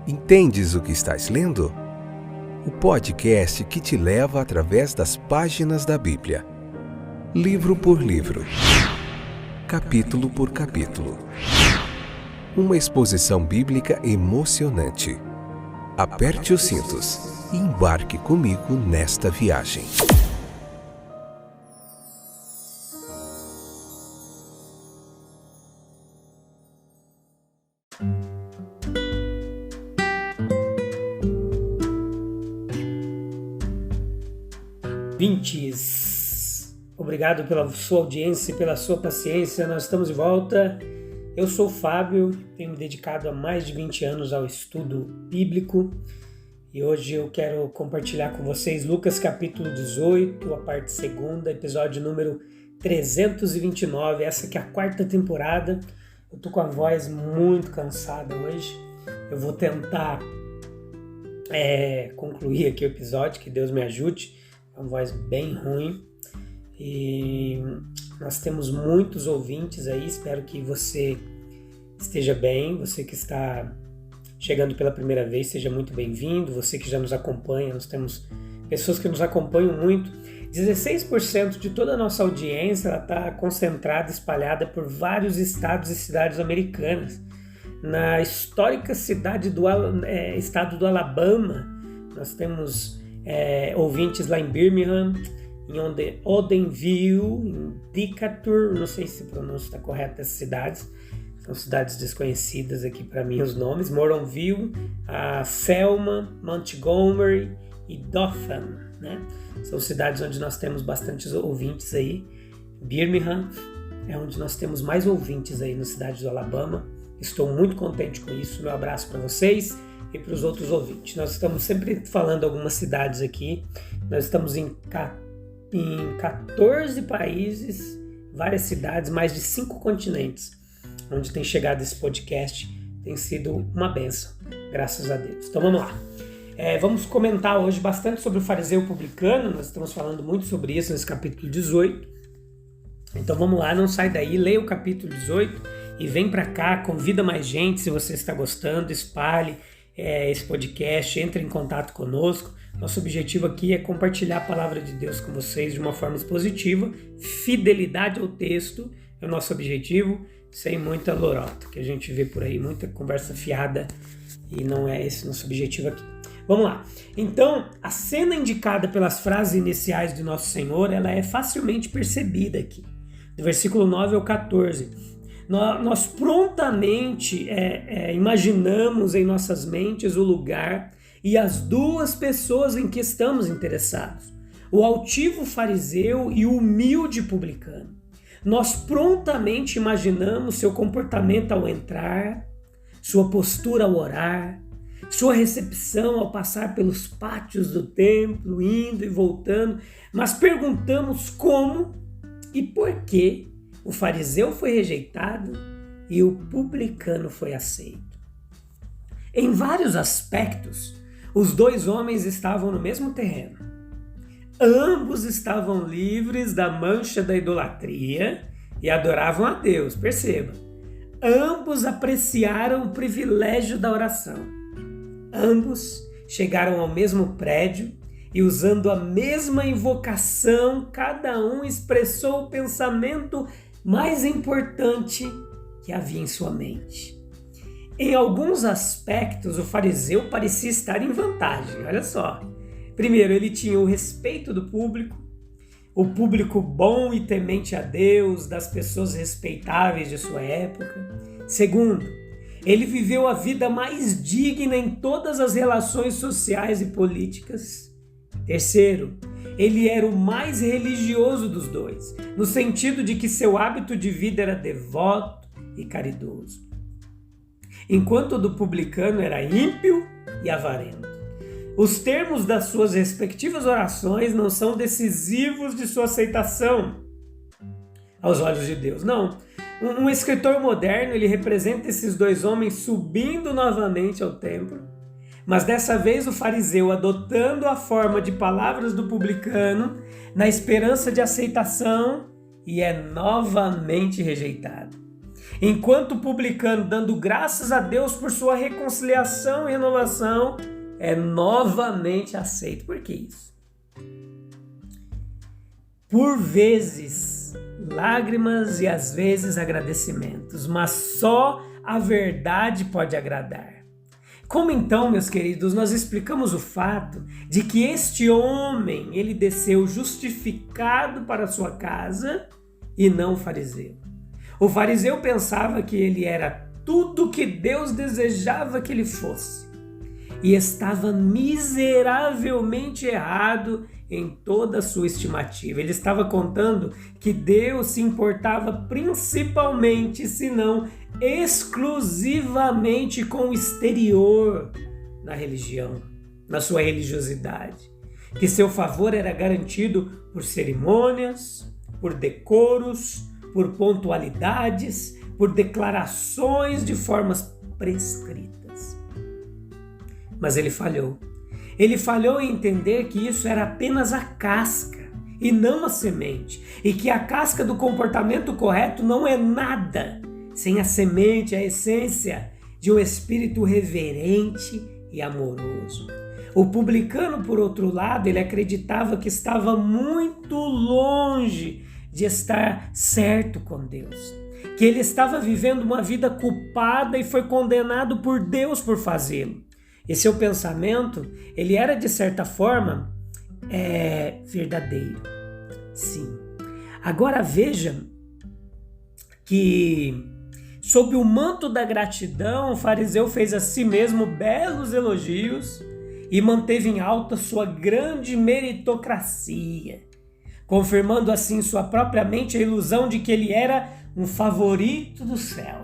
Entendes o que estás lendo? O podcast que te leva através das páginas da Bíblia. Livro por livro. Capítulo por capítulo. Uma exposição bíblica emocionante. Aperte os cintos e embarque comigo nesta viagem. Ouvintes, obrigado pela sua audiência e pela sua paciência. Nós estamos de volta. Eu sou o Fábio, tenho me dedicado há mais de 20 anos ao estudo bíblico e hoje eu quero compartilhar com vocês Lucas capítulo 18, a parte 2ª, episódio número 329, essa que é a 4ª temporada. Eu tô com a voz muito cansada hoje, eu vou tentar concluir aqui o episódio, que Deus me ajude. Uma voz bem ruim e nós temos muitos ouvintes aí, espero que você esteja bem, você que está chegando pela primeira vez, seja muito bem-vindo, você que já nos acompanha, nós temos pessoas que nos acompanham muito, 16% de toda a nossa audiência está concentrada, espalhada por vários estados e cidades americanas. Na histórica cidade estado do Alabama, nós temos ouvintes lá em Birmingham, em Odenville, em Decatur, não sei se a pronúncia está correta essas cidades, são cidades desconhecidas aqui para mim os nomes, Moronville, Selma, Montgomery e Dothan, né? São cidades onde nós temos bastantes ouvintes aí. Birmingham é onde nós temos mais ouvintes aí na cidade do Alabama, estou muito contente com isso, meu abraço para vocês e para os outros ouvintes. Nós estamos sempre falando algumas cidades aqui, nós estamos em 14 países, várias cidades, mais de 5 continentes, onde tem chegado esse podcast, tem sido uma bênção, graças a Deus. Então vamos lá, vamos comentar hoje bastante sobre o fariseu publicano, nós estamos falando muito sobre isso nesse capítulo 18, então vamos lá, não sai daí, leia o capítulo 18 e vem para cá, convida mais gente, se você está gostando, espalhe esse podcast, entre em contato conosco. Nosso objetivo aqui é compartilhar a palavra de Deus com vocês de uma forma expositiva, fidelidade ao texto é o nosso objetivo, sem muita lorota, que a gente vê por aí, muita conversa fiada, e não é esse nosso objetivo aqui. Vamos lá. Então, a cena indicada pelas frases iniciais de Nosso Senhor, ela é facilmente percebida aqui, do versículo 9 ao 14. Nós prontamente imaginamos em nossas mentes o lugar e as duas pessoas em que estamos interessados, o altivo fariseu e o humilde publicano. Nós prontamente imaginamos seu comportamento ao entrar, sua postura ao orar, sua recepção ao passar pelos pátios do templo, indo e voltando, mas perguntamos como e por que o fariseu foi rejeitado e o publicano foi aceito. Em vários aspectos, os dois homens estavam no mesmo terreno. Ambos estavam livres da mancha da idolatria e adoravam a Deus, perceba. Ambos apreciaram o privilégio da oração. Ambos chegaram ao mesmo prédio e, usando a mesma invocação, cada um expressou o pensamento mais importante que havia em sua mente. Em alguns aspectos, o fariseu parecia estar em vantagem, olha só. Primeiro, ele tinha o respeito do público, o público bom e temente a Deus, das pessoas respeitáveis de sua época. Segundo, ele viveu a vida mais digna em todas as relações sociais e políticas. Terceiro, ele era o mais religioso dos dois, no sentido de que seu hábito de vida era devoto e caridoso, enquanto o do publicano era ímpio e avarento. Os termos das suas respectivas orações não são decisivos de sua aceitação aos olhos de Deus, não. Um escritor moderno, ele representa esses dois homens subindo novamente ao templo, mas dessa vez o fariseu adotando a forma de palavras do publicano na esperança de aceitação e é novamente rejeitado. enquanto o publicano, dando graças a Deus por sua reconciliação e renovação, é novamente aceito. Por que isso? Por vezes, lágrimas e às vezes agradecimentos, mas só a verdade pode agradar. Como então, meus queridos, nós explicamos o fato de que este homem, ele desceu justificado para sua casa e não o fariseu. O fariseu pensava que ele era tudo que Deus desejava que ele fosse e estava miseravelmente errado em toda a sua estimativa. Ele estava contando que Deus se importava principalmente, se não exclusivamente, com o exterior na religião, na sua religiosidade. Que seu favor era garantido por cerimônias, por decoros, por pontualidades, por declarações de formas prescritas. Mas ele falhou. Ele falhou em entender que isso era apenas a casca e não a semente, e que a casca do comportamento correto não é nada sem a semente, a essência de um espírito reverente e amoroso. O publicano, por outro lado, ele acreditava que estava muito longe de estar certo com Deus, que ele estava vivendo uma vida culpada e foi condenado por Deus por fazê-lo. E seu pensamento, ele era de certa forma verdadeiro. Sim. Agora veja que sob o manto da gratidão, o fariseu fez a si mesmo belos elogios e manteve em alta sua grande meritocracia, confirmando assim sua própria mente a ilusão de que ele era um favorito do céu.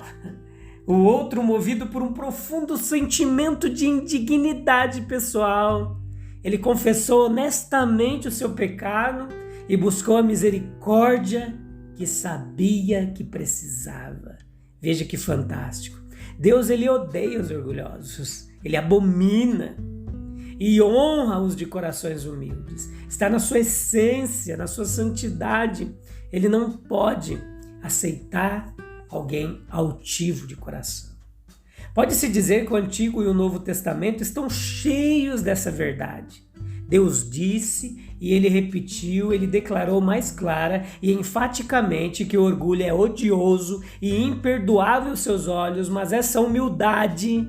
O outro, movido por um profundo sentimento de indignidade pessoal, ele confessou honestamente o seu pecado e buscou a misericórdia que sabia que precisava. Veja que fantástico. Deus, ele odeia os orgulhosos, ele abomina e honra os de corações humildes. Está na sua essência, na sua santidade. Ele não pode aceitar alguém altivo de coração. Pode-se dizer que o Antigo e o Novo Testamento estão cheios dessa verdade. Deus disse e ele repetiu, ele declarou mais clara e enfaticamente que o orgulho é odioso e imperdoável aos seus olhos, mas essa humildade,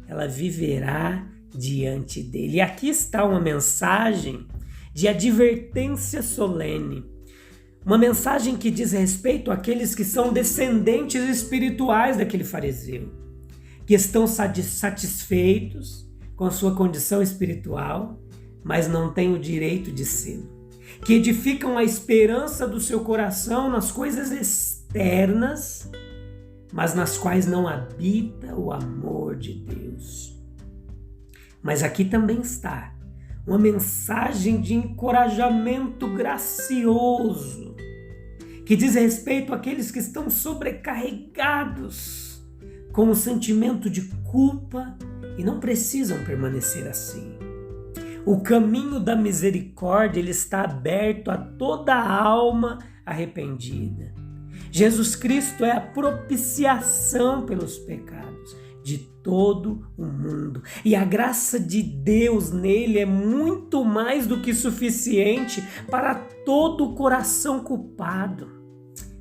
ela viverá diante dele. E aqui está uma mensagem de advertência solene. Uma mensagem que diz respeito àqueles que são descendentes espirituais daquele fariseu, que estão satisfeitos com sua condição espiritual, mas não têm o direito de ser, que edificam a esperança do seu coração nas coisas externas, mas nas quais não habita o amor de Deus. Mas aqui também está uma mensagem de encorajamento gracioso, que diz respeito àqueles que estão sobrecarregados com o sentimento de culpa e não precisam permanecer assim. O caminho da misericórdia, ele está aberto a toda alma arrependida. Jesus Cristo é a propiciação pelos pecados de todo o mundo. E a graça de Deus nele é muito mais do que suficiente para todo o coração culpado.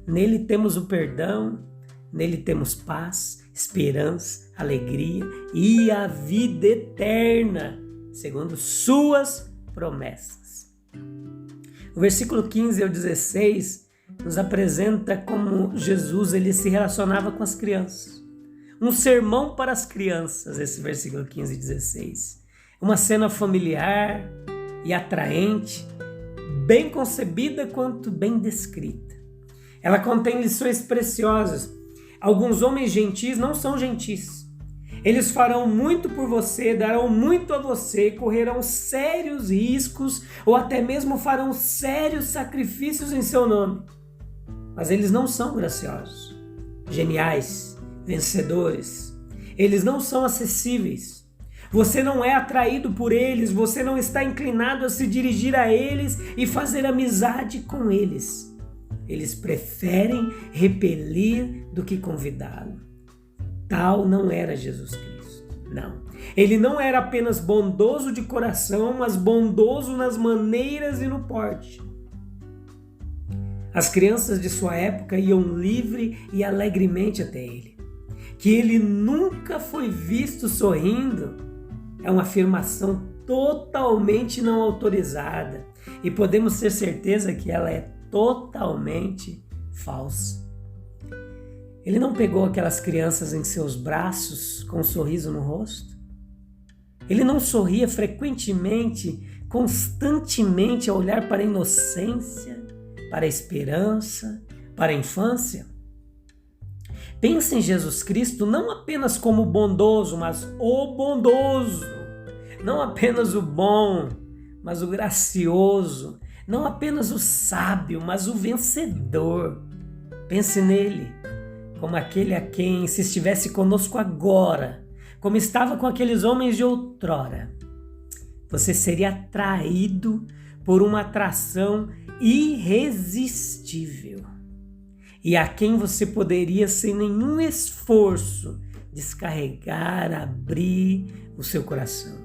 Nele temos o perdão, nele temos paz, esperança, alegria e a vida eterna, segundo suas promessas. O versículo 15 ao 16 nos apresenta como Jesus ele se relacionava com as crianças. Um sermão para as crianças, esse versículo 15 e 16. Uma cena familiar e atraente, bem concebida quanto bem descrita. Ela contém lições preciosas. Alguns homens gentis não são gentis. Eles farão muito por você, darão muito a você, correrão sérios riscos ou até mesmo farão sérios sacrifícios em seu nome. Mas eles não são graciosos, geniais, vencedores. Eles não são acessíveis. Você não é atraído por eles, você não está inclinado a se dirigir a eles e fazer amizade com eles. Eles preferem repelir do que convidá-lo. Tal não era Jesus Cristo, não. Ele não era apenas bondoso de coração, mas bondoso nas maneiras e no porte. As crianças de sua época iam livre e alegremente até ele. Que ele nunca foi visto sorrindo é uma afirmação totalmente não autorizada e podemos ter certeza que ela é totalmente falsa. Ele não pegou aquelas crianças em seus braços com um sorriso no rosto? Ele não sorria frequentemente, constantemente a olhar para a inocência, para a esperança, para a infância? Pense em Jesus Cristo não apenas como bondoso, mas o bondoso. Não apenas o bom, mas o gracioso. Não apenas o sábio, mas o vencedor. Pense nele como aquele a quem, se estivesse conosco agora, como estava com aqueles homens de outrora, você seria atraído por uma atração irresistível e a quem você poderia, sem nenhum esforço, descarregar, abrir o seu coração.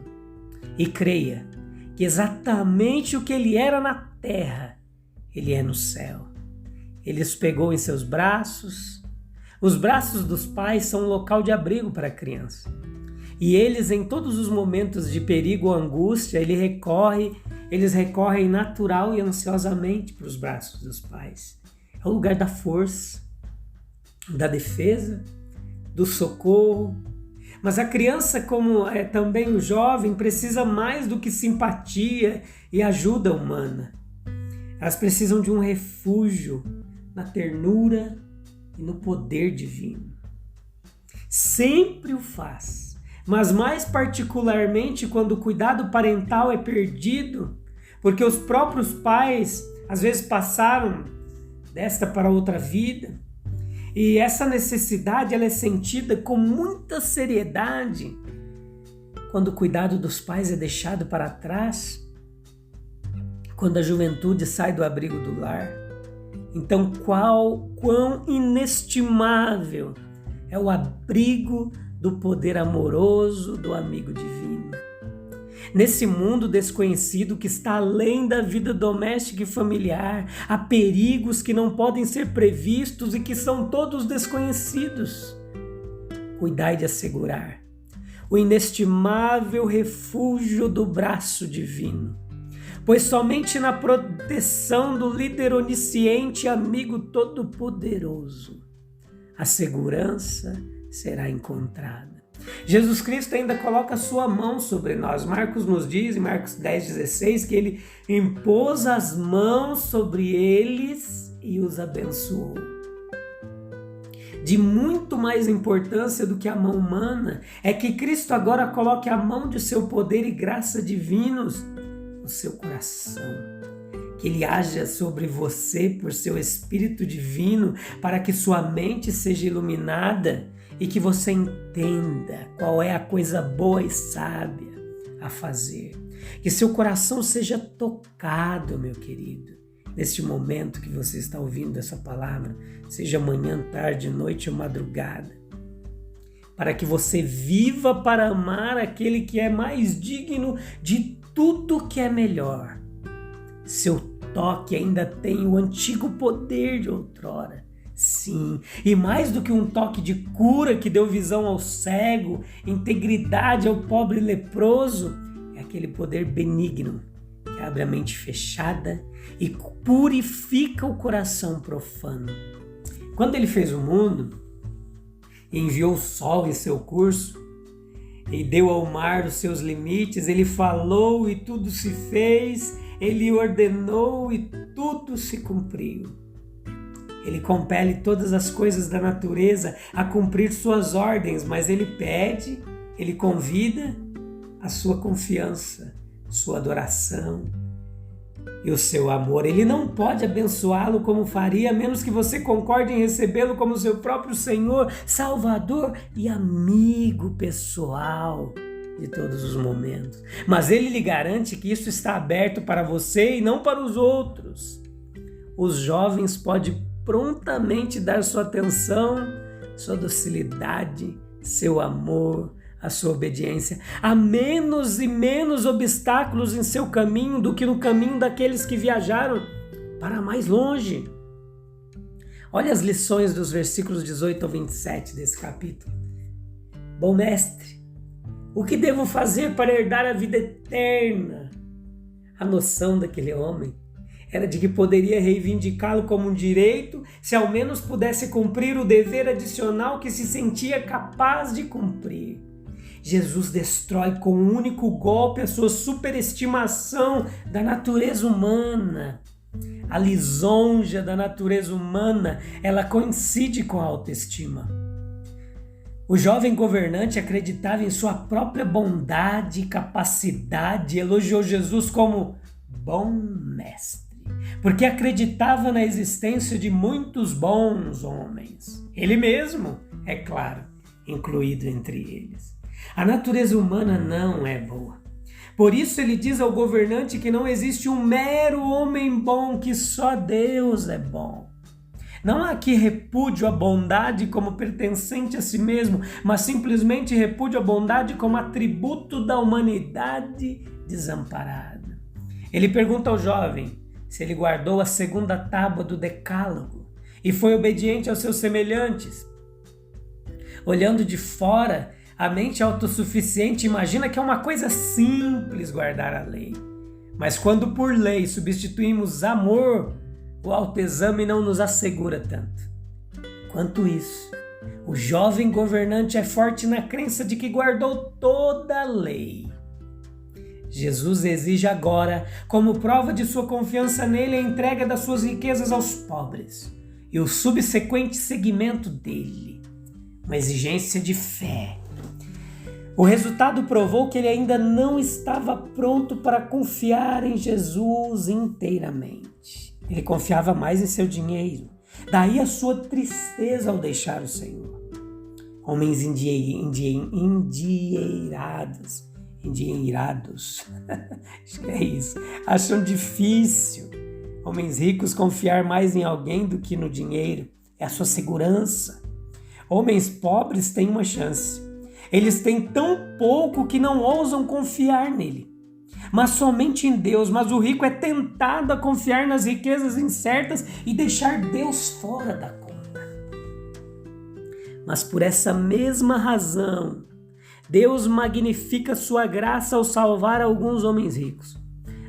E creia que exatamente o que ele era na terra, ele é no céu. Ele os pegou em seus braços. Os braços dos pais são um local de abrigo para a criança. E eles, em todos os momentos de perigo ou angústia, eles recorrem natural e ansiosamente para os braços dos pais. É o lugar da força, da defesa, do socorro. Mas a criança, como é também o jovem, precisa mais do que simpatia e ajuda humana. Elas precisam de um refúgio na ternura e no poder divino. Sempre o faz, mas mais particularmente quando o cuidado parental é perdido, porque os próprios pais às vezes passaram desta para outra vida, e essa necessidade ela é sentida com muita seriedade quando o cuidado dos pais é deixado para trás, quando a juventude sai do abrigo do lar. Então, quão inestimável é o abrigo do poder amoroso do amigo divino. Nesse mundo desconhecido que está além da vida doméstica e familiar, há perigos que não podem ser previstos e que são todos desconhecidos. Cuidai de assegurar o inestimável refúgio do braço divino, pois somente na proteção do líder onisciente e amigo todo-poderoso a segurança será encontrada. Jesus Cristo ainda coloca a sua mão sobre nós. Marcos nos diz, em Marcos 10,16, que ele impôs as mãos sobre eles e os abençoou. De muito mais importância do que a mão humana é que Cristo agora coloque a mão de seu poder e graça divinos no seu coração. Que ele haja sobre você por seu Espírito Divino para que sua mente seja iluminada e que você entenda qual é a coisa boa e sábia a fazer. Que seu coração seja tocado, meu querido, neste momento que você está ouvindo essa palavra, seja manhã, tarde, noite ou madrugada, para que você viva para amar aquele que é mais digno de tudo que é melhor. Seu toque ainda tem o antigo poder de outrora. Sim, e mais do que um toque de cura que deu visão ao cego, integridade ao pobre leproso, é aquele poder benigno que abre a mente fechada e purifica o coração profano. Quando ele fez o mundo, enviou o sol em seu curso e deu ao mar os seus limites, ele falou e tudo se fez, ele ordenou e tudo se cumpriu. Ele compele todas as coisas da natureza a cumprir suas ordens, mas ele pede, ele convida a sua confiança, sua adoração e o seu amor. Ele não pode abençoá-lo como faria, a menos que você concorde em recebê-lo como seu próprio Senhor, Salvador e amigo pessoal de todos os momentos. Mas ele lhe garante que isso está aberto para você e não para os outros. Os jovens prontamente dar sua atenção, sua docilidade, seu amor, a sua obediência, a menos e menos obstáculos em seu caminho do que no caminho daqueles que viajaram para mais longe. Olha as lições dos versículos 18 ao 27 desse capítulo. Bom mestre, o que devo fazer para herdar a vida eterna? A noção daquele homem era de que poderia reivindicá-lo como um direito se ao menos pudesse cumprir o dever adicional que se sentia capaz de cumprir. Jesus destrói com um único golpe a sua superestimação da natureza humana. A lisonja da natureza humana, ela coincide com a autoestima. O jovem governante acreditava em sua própria bondade e capacidade, elogiou Jesus como bom mestre, porque acreditava na existência de muitos bons homens. Ele mesmo, é claro, incluído entre eles. A natureza humana não é boa. Por isso ele diz ao governante que não existe um mero homem bom, que só Deus é bom. Não há aqui repúdio à bondade como pertencente a si mesmo, mas simplesmente repúdio à bondade como atributo da humanidade desamparada. Ele pergunta ao jovem se ele guardou a segunda tábua do decálogo e foi obediente aos seus semelhantes. Olhando de fora, a mente autossuficiente imagina que é uma coisa simples guardar a lei. Mas quando por lei substituímos amor, o autoexame não nos assegura tanto. Quanto isso, o jovem governante é forte na crença de que guardou toda a lei. Jesus exige agora, como prova de sua confiança nele, a entrega das suas riquezas aos pobres e o subsequente seguimento dele. Uma exigência de fé. O resultado provou que ele ainda não estava pronto para confiar em Jesus inteiramente. Ele confiava mais em seu dinheiro. Daí a sua tristeza ao deixar o Senhor. Homens endinheirados, acho que é isso, acham difícil. Homens ricos confiar mais em alguém do que no dinheiro. É a sua segurança. Homens pobres têm uma chance. Eles têm tão pouco que não ousam confiar nele, mas somente em Deus. Mas o rico é tentado a confiar nas riquezas incertas e deixar Deus fora da conta. Mas por essa mesma razão, Deus magnifica sua graça ao salvar alguns homens ricos.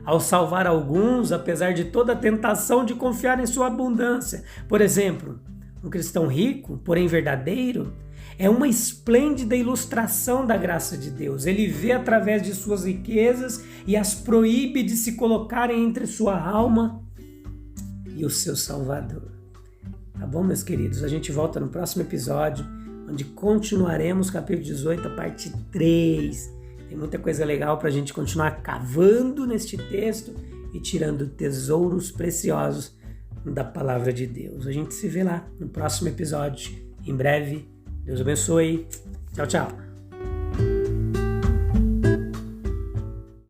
Ao salvar alguns, apesar de toda a tentação de confiar em sua abundância. Por exemplo, um cristão rico, porém verdadeiro, é uma esplêndida ilustração da graça de Deus. Ele vê através de suas riquezas e as proíbe de se colocarem entre sua alma e o seu Salvador. Tá bom, meus queridos? A gente volta no próximo episódio, onde continuaremos capítulo 18, a parte 3. Tem muita coisa legal para a gente continuar cavando neste texto e tirando tesouros preciosos da palavra de Deus. A gente se vê lá no próximo episódio, em breve. Deus abençoe. Tchau, tchau.